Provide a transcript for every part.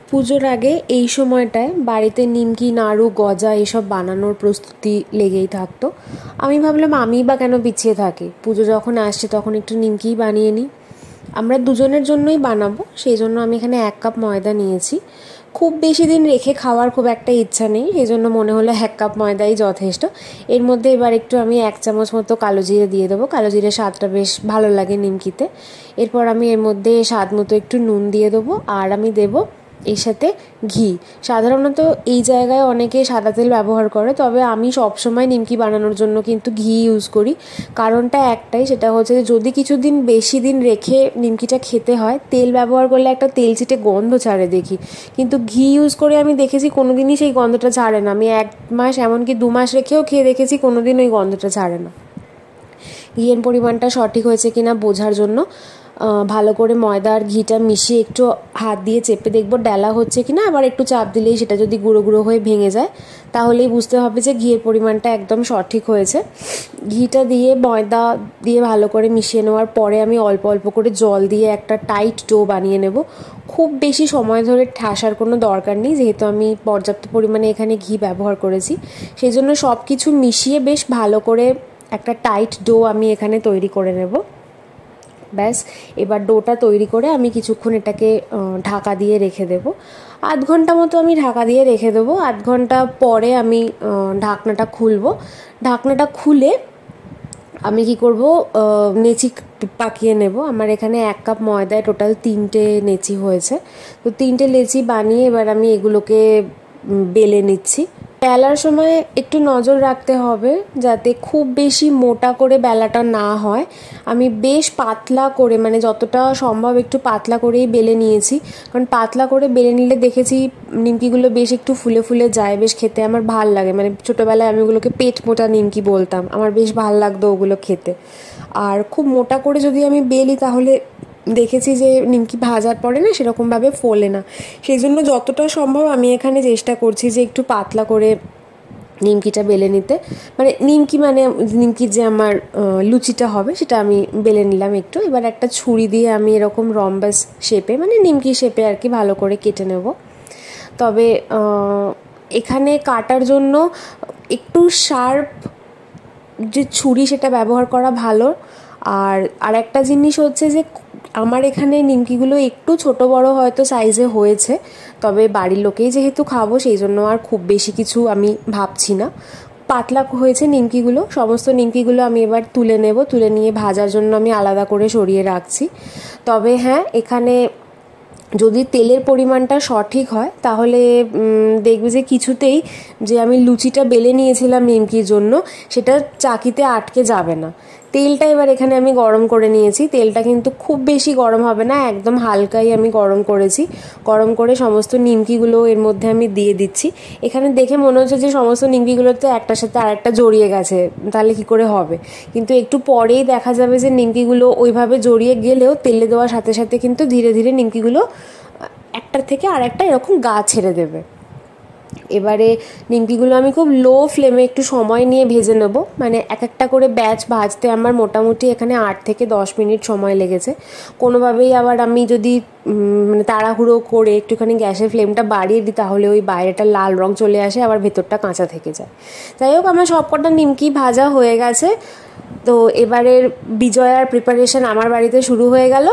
পুজোর আগে এই সময়টায় বাড়িতে নিমকি নাড়ু গজা এসব বানানোর প্রস্তুতি লেগেই থাকতো। আমি ভাবলাম আমি বা কেন পিছিয়ে থাকি, পুজো যখন আসছে তখন একটু নিমকিই বানিয়ে নিই। আমরা দুজনের জন্যই বানাবো, সেই জন্য আমি এখানে 1 কাপ ময়দা নিয়েছি। খুব বেশি দিন রেখে খাওয়ার খুব একটা ইচ্ছা নেই, এই জন্য মনে হলো 1 কাপ ময়দাই যথেষ্ট। এর মধ্যে এবার একটু আমি 1 চামচ মতো কালো জিরে দিয়ে দেবো, কালো জিরে স্বাদটা বেশ ভালো লাগে নিমকিতে। এরপর আমি এর মধ্যে স্বাদ মতো একটু নুন দিয়ে দেবো, আর আমি দেবো এর সাথে ঘি। সাধারণত এই জায়গায় অনেকে সাদা তেল ব্যবহার করে, তবে আমি সবসময় নিমকি বানানোর জন্য কিন্তু ঘি ইউজ করি। কারণটা একটাই, সেটা হচ্ছে যে যদি কিছুদিন বেশি দিন রেখে নিমকিটা খেতে হয়, তেল ব্যবহার করলে একটা তেলচিটে গন্ধ ছাড়ে দেখি, কিন্তু ঘি ইউজ করে আমি দেখেছি কোনো দিনই সেই গন্ধটা ছাড়ে না। আমি 1 মাস এমনকি 2 মাস রেখেও খেয়ে দেখেছি, কোনো দিন ওই গন্ধটা ছাড়ে না। ঘিয়ের পরিমাণটা সঠিক হয়েছে কিনা বোঝার জন্য ভালো করে ময়দা আর ঘিটা মিশিয়ে একটু হাত দিয়ে চেপে দেখবো ডেলা হচ্ছে কিনা। আবার একটু চাপ দিলেই সেটা যদি গুঁড়ো গুঁড়ো হয়ে ভেঙে যায়, তাহলেই বুঝতে হবে যে ঘিয়ের পরিমাণটা একদম সঠিক হয়েছে। ঘিটা দিয়ে ময়দা দিয়ে ভালো করে মিশিয়ে নেওয়ার পরে আমি অল্প অল্প করে জল দিয়ে একটা টাইট ডো বানিয়ে নেব। খুব বেশি সময় ধরে ঠাসার কোনো দরকার নেই, যেহেতু আমি পর্যাপ্ত পরিমাণে এখানে ঘি ব্যবহার করেছি। সেই জন্য সব কিছু মিশিয়ে বেশ ভালো করে একটা টাইট ডো আমি এখানে তৈরি করে নেব। ব্যাস, এবার ডোটা তৈরি করে আমি কিছুক্ষণ এটাকে ঢাকা দিয়ে রেখে দেবো। 1/2 ঘন্টা মতো আমি ঢাকা দিয়ে রেখে দেবো। 1/2 ঘন্টা পরে আমি ঢাকনাটা খুলবো। ঢাকনাটা খুলে আমি কি করব, নেচি পাকিয়ে নেব। আমার এখানে 1 কাপ ময়দায় টোটাল 3টে নেচি হয়েছে। তো 3টে লেচি বানিয়ে এবার আমি এগুলোকে বেলে নিচ্ছি। বেলার সময় একটু নজর রাখতে হবে যাতে খুব বেশি মোটা করে বেলাটা না হয়। আমি বেশ পাতলা করে, মানে যতটা সম্ভব একটু পাতলা করেই বেলে নিয়েছি, কারণ পাতলা করে বেলে নিলে দেখেছি নিমকিগুলো বেশ একটু ফুলে ফুলে যায়, বেশ খেতে আমার ভাল লাগে। মানে ছোটোবেলায় আমি ওগুলোকে পেট মোটা নিমকি বলতাম, আমার বেশ ভাল লাগতো ওগুলো খেতে। আর খুব মোটা করে যদি আমি বেলি তাহলে দেখেছি যে নিমকি ভাজার পরে না সেরকমভাবে ফোলে না। সেই জন্য যতটা সম্ভব আমি এখানে চেষ্টা করছি যে একটু পাতলা করে নিমকিটা বেলে নিতে। মানে নিমকির যে আমার লুচিটা হবে সেটা আমি বেলে নিলাম একটু। এবার একটা ছুরি দিয়ে আমি এরকম রম্বাস শেপে, মানে নিমকি শেপে আর কি, ভালো করে কেটে নেব। তবে এখানে কাটার জন্য একটু শার্প যে ছুরি সেটা ব্যবহার করা ভালো। আর একটা জিনিস হচ্ছে যে আমার এখানে নিমকিগুলো একটু ছোট বড় হয়তো সাইজে হয়েছে, তবে বাড়ির লোকেই যেহেতু খাবো সেই জন্য আর খুব বেশি কিছু আমি ভাবছি না। পাতলা হয়েছে নিমকিগুলো। সমস্ত নিমকিগুলো আমি এবার তুলে নেব, তুলে নিয়ে ভাজার জন্য আমি আলাদা করে সরিয়ে রাখছি। তবে হ্যাঁ, এখানে যদি তেলের পরিমাণটা সঠিক হয় তাহলে দেখবে যে কিছুতেই যে আমি লুচিটা বেলে নিয়েছিলাম নিমকির জন্য সেটা চাকিতে আটকে যাবে না। তেলটা এবার এখানে আমি গরম করে নিয়েছি। তেলটা কিন্তু খুব বেশি গরম হবে না, একদম হালকাই আমি গরম করেছি। গরম করে সমস্ত নিমকিগুলো এর মধ্যে আমি দিয়ে দিচ্ছি। এখানে দেখে মনে হচ্ছে যে সমস্ত নিমকিগুলোতে একটার সাথে আরেকটা জড়িয়ে গেছে, তাহলে কি করে হবে? কিন্তু একটু পরেই দেখা যাবে যে নিমকিগুলো ওইভাবে জড়িয়ে গেলেও তেলে দেওয়ার সাথে সাথে কিন্তু ধীরে ধীরে নিমকিগুলো একটার থেকে আরেকটা এরকম গা ছেড়ে দেবে। এবারে নিমকিগুলো আমি খুব লো ফ্লেমে একটু সময় নিয়ে ভেজে নেব। মানে এক একটা করে ব্যাচ ভাজতে আমার মোটামুটি এখানে 8 থেকে 10 মিনিট সময় লেগেছে। কোনোভাবেই আবার আমি যদি মানে তাড়াহুড়ো করে একটুখানি গ্যাসের ফ্লেমটা বাড়িয়ে দিই তাহলে ওই বাইরেটা লাল রং চলে আসে, আবার ভেতরটা কাঁচা থেকে যায়। যাই হোক, আমার সবকটা নিমকি ভাজা হয়ে গেছে। তো এবারের বিজয়ার প্রিপারেশন আমার বাড়িতে শুরু হয়ে গেল।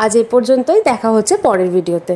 আজ এ পর্যন্তই, দেখা হচ্ছে পরের ভিডিওতে।